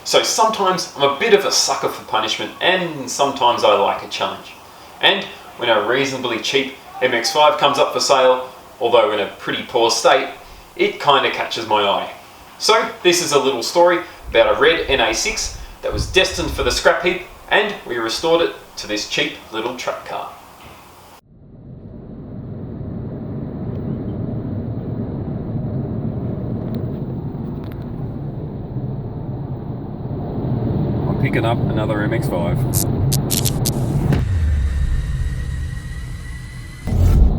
So sometimes I'm a bit of a sucker for punishment, and sometimes I like a challenge. And when a reasonably cheap MX-5 comes up for sale, although in a pretty poor state, it kind of catches my eye. So this is a little story about a red NA6 that was destined for the scrap heap, and we restored it to this cheap little track car. I'm picking up another MX-5.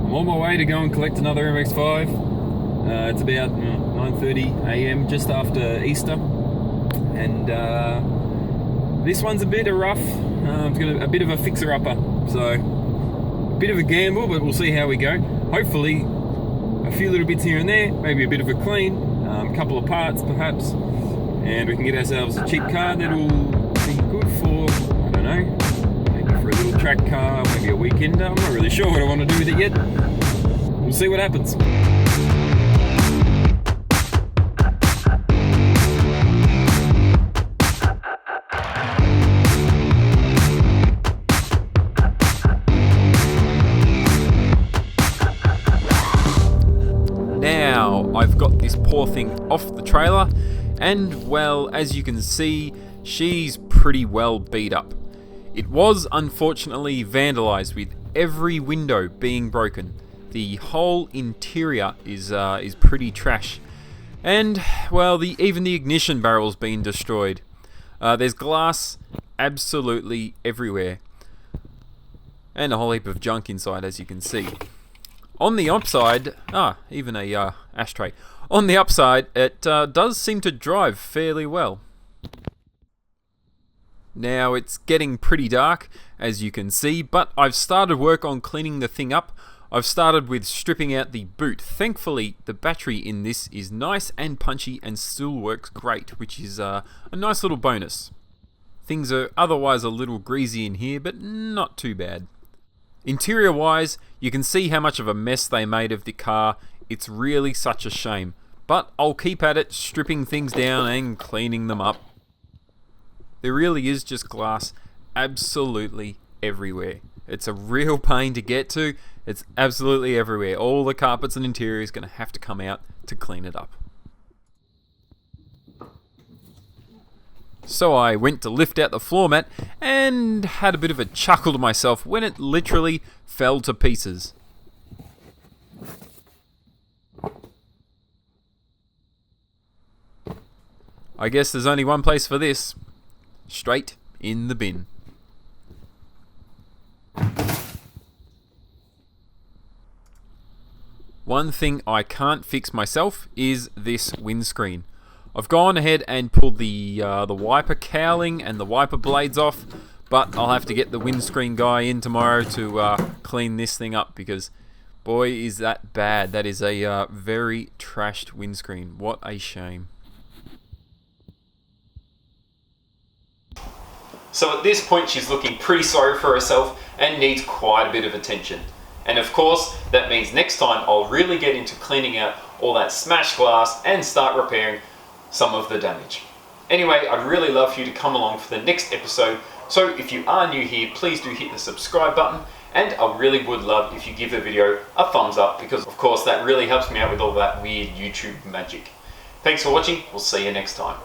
I'm on my way to go and collect another MX-5. It's about 9:30 AM, just after Easter, and this one's a bit rough. It's got a bit of a fixer-upper, so a bit of a gamble, but we'll see how we go. Hopefully a few little bits here and there, maybe a bit of a clean, a couple of parts perhaps, and we can get ourselves a cheap car that'll be good for, I don't know, maybe for a little track car, maybe a weekender. I'm not really sure what I want to do with it yet. We'll see what happens. Now I've got this poor thing off the trailer, and well, as you can see, she's pretty well beat up. It was unfortunately vandalised, with every window being broken. The whole interior is pretty trash, and well, even the ignition barrel's been destroyed. There's glass absolutely everywhere, and a whole heap of junk inside, as you can see. On the upside, even a ashtray. On the upside, it does seem to drive fairly well. Now it's getting pretty dark, as you can see, but I've started work on cleaning the thing up. I've started with stripping out the boot. Thankfully, the battery in this is nice and punchy and still works great, which is a nice little bonus. Things are otherwise a little greasy in here, but not too bad. Interior wise, you can see how much of a mess they made of the car. It's really such a shame, but I'll keep at it, stripping things down and cleaning them up. There really is just glass absolutely everywhere. It's a real pain to get to. It's absolutely everywhere. All the carpets and interior is going to have to come out to clean it up. So I went to lift out the floor mat and had a bit of a chuckle to myself when it literally fell to pieces. I guess there's only one place for this. Straight in the bin. One thing I can't fix myself is this windscreen. I've gone ahead and pulled the wiper cowling and the wiper blades off, but I'll have to get the windscreen guy in tomorrow to clean this thing up, because boy is that bad. That is a very trashed windscreen. What a shame. So at this point she's looking pretty sorry for herself and needs quite a bit of attention. And of course, that means next time I'll really get into cleaning out all that smashed glass and start repairing some of the damage. Anyway, I'd really love for you to come along for the next episode. So if you are new here, please do hit the subscribe button, and I really would love if you give the video a thumbs up, because of course that really helps me out with all that weird YouTube magic. Thanks for watching. We'll see you next time.